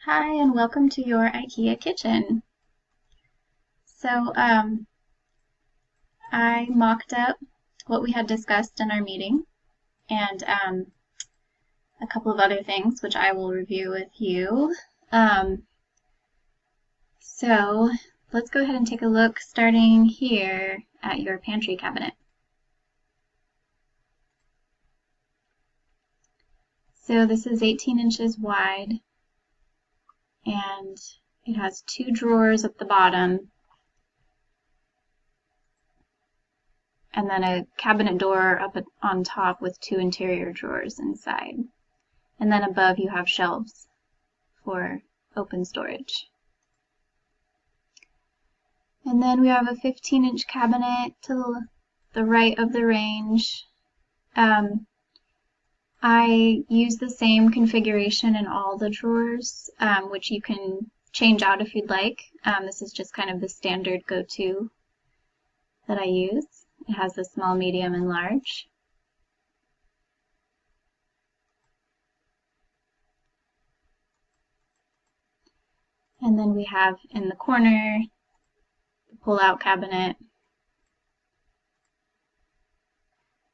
Hi, and welcome to your IKEA kitchen. So, I mocked up what we had discussed in our meeting and a couple of other things which I will review with you. Um, so, let's go ahead and take a look starting here at your pantry cabinet. So, this is 18 inches wide and it has two drawers at the bottom and then a cabinet door up on top with two interior drawers inside. And then above you have shelves for open storage. And then we have a 15-inch cabinet to the right of the range. I use the same configuration in all the drawers, which you can change out if you'd like. This is just kind of the standard go-to that I use. It has the small, medium, and large. And then we have in the corner the pull-out cabinet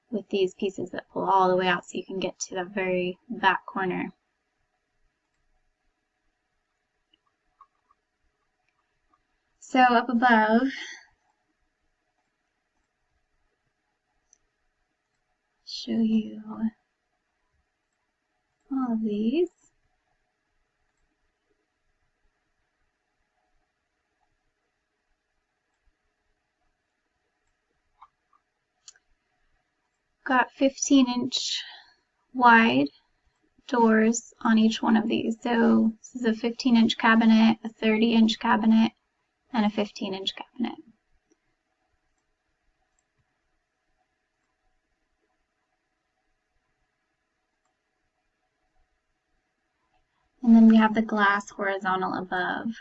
with these pieces that pull all the way out so you can get to the very back corner. So up above, show you all of these. Got 15-inch wide doors on each one of these. So this is a 15-inch cabinet, a 30-inch cabinet, and a 15-inch cabinet. And then we have the glass horizontal above.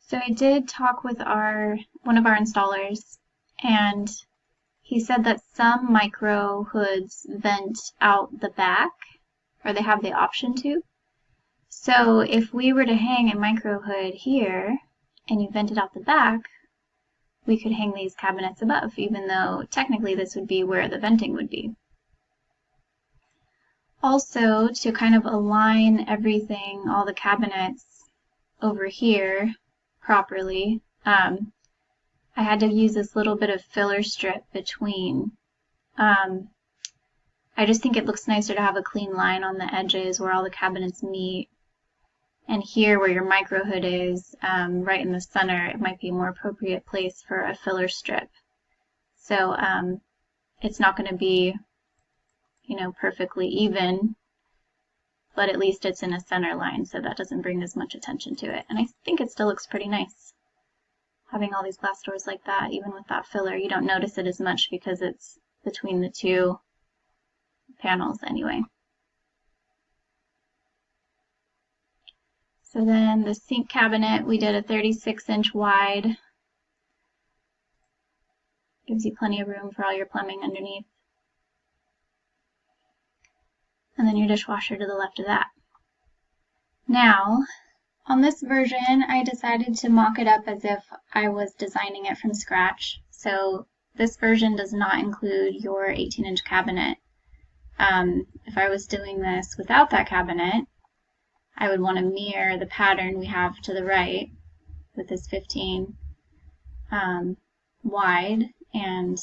So I did talk with one of our installers, and he said that some micro hoods vent out the back, or they have the option to. So if we were to hang a micro hood here, and you vented out the back, we could hang these cabinets above, even though technically this would be where the venting would be. Also, to kind of align everything, all the cabinets over here properly, I had to use this little bit of filler strip between. I just think it looks nicer to have a clean line on the edges where all the cabinets meet. And here where your micro hood is, right in the center, it might be a more appropriate place for a filler strip. So it's not going to be, perfectly even, but at least it's in a center line, so that doesn't bring as much attention to it. And I think it still looks pretty nice. Having all these glass doors like that, even with that filler, you don't notice it as much because it's between the two panels anyway. So then the sink cabinet, we did a 36-inch wide. Gives you plenty of room for all your plumbing underneath. And then your dishwasher to the left of that. Now, on this version, I decided to mock it up as if I was designing it from scratch. So this version does not include your 18-inch cabinet. If I was doing this without that cabinet, I would want to mirror the pattern we have to the right with this 15 wide and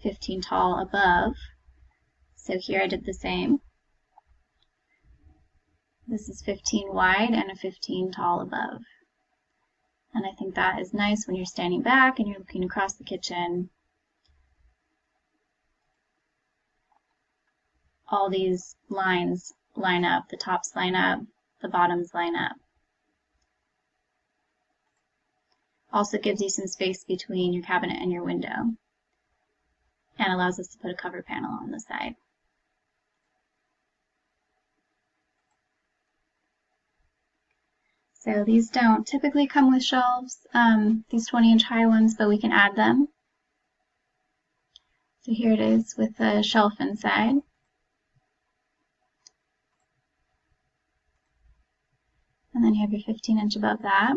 15 tall above. So here I did the same. This is 15 wide and a 15 tall above. And I think that is nice when you're standing back and you're looking across the kitchen. All these lines line up, the tops line up, the bottoms line up. Also gives you some space between your cabinet and your window and allows us to put a cover panel on the side. So these don't typically come with shelves, these 20-inch high ones, but we can add them. So here it is with the shelf inside. And then you have your 15-inch above that.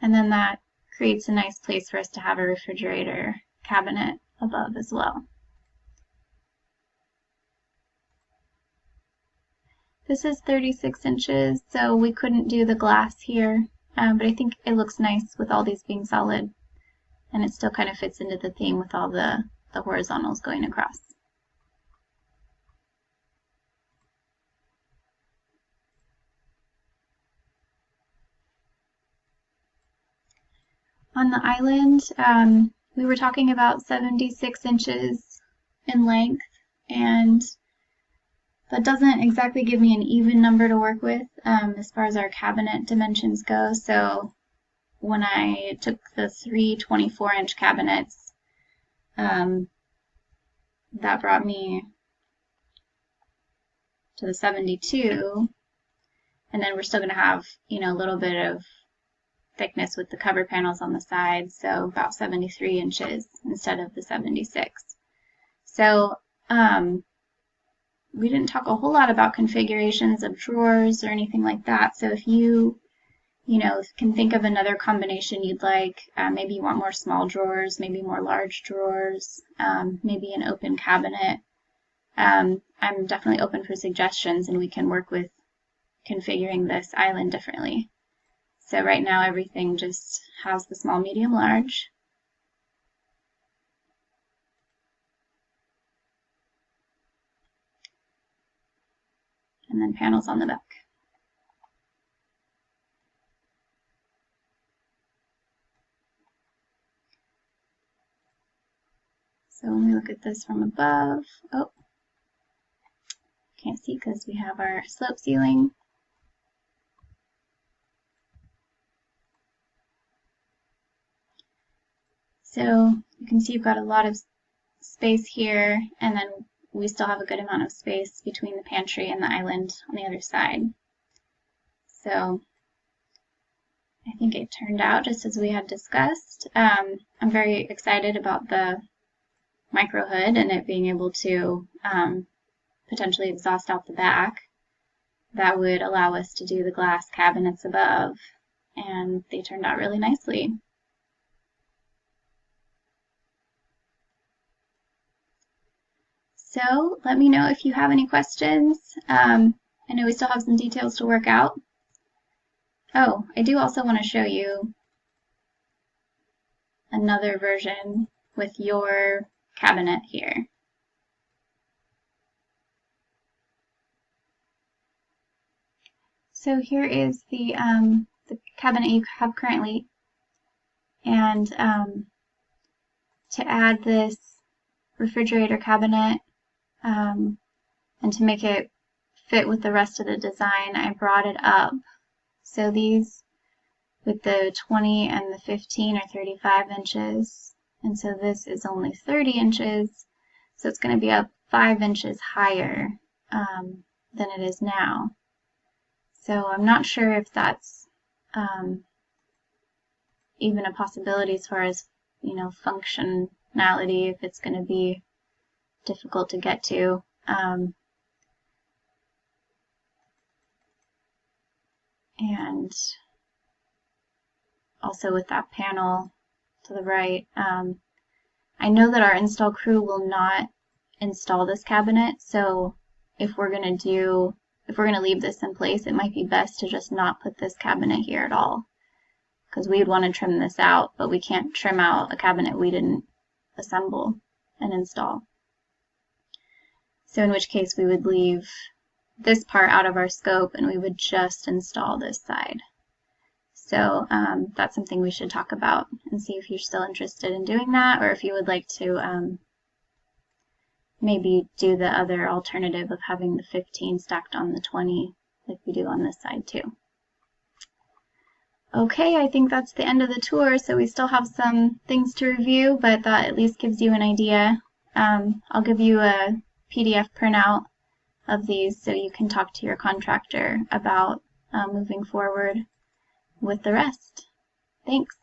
And then that creates a nice place for us to have a refrigerator cabinet above as well. This is 36 inches, so we couldn't do the glass here, but I think it looks nice with all these being solid, and it still kind of fits into the theme with all the horizontals going across. On the island, we were talking about 76 inches in length, and that doesn't exactly give me an even number to work with as far as our cabinet dimensions go. So when I took the 3 24-inch cabinets, that brought me to the 72, and then we're still going to have, you know, a little bit of thickness with the cover panels on the sides, so about 73 inches instead of the 76. So we didn't talk a whole lot about configurations of drawers or anything like that. So if you can think of another combination you'd like, maybe you want more small drawers, maybe more large drawers, maybe an open cabinet. I'm definitely open for suggestions, and we can work with configuring this island differently. So right now everything just has the small, medium, large. And then panels on the back. So when we look at this from above, oh, can't see because we have our slope ceiling. So you can see you've got a lot of space here, and then we still have a good amount of space between the pantry and the island on the other side. So I think it turned out just as we had discussed. I'm very excited about the micro hood and it being able to potentially exhaust out the back. That would allow us to do the glass cabinets above, and they turned out really nicely. So let me know if you have any questions. I know we still have some details to work out. Oh, I do also want to show you another version with your cabinet here. So here is the cabinet you have currently, and to add this refrigerator cabinet and to make it fit with the rest of the design, I brought it up. So these with the 20 and the 15 are 35 inches, and so this is only 30 inches, so it's going to be up 5 inches higher than it is now. So I'm not sure if that's even a possibility as far as, you know, functionality, if it's going to be difficult to get to. And also with that panel to the right, I know that our install crew will not install this cabinet, so if we're going to leave this in place, it might be best to just not put this cabinet here at all, because we would want to trim this out, but we can't trim out a cabinet we didn't assemble and install. So in which case we would leave this part out of our scope and we would just install this side. So that's something we should talk about and see if you're still interested in doing that, or if you would like to maybe do the other alternative of having the 15 stacked on the 20 like we do on this side too. Okay, I think that's the end of the tour, so we still have some things to review, but that at least gives you an idea. I'll give you a PDF printout of these so you can talk to your contractor about moving forward with the rest. Thanks.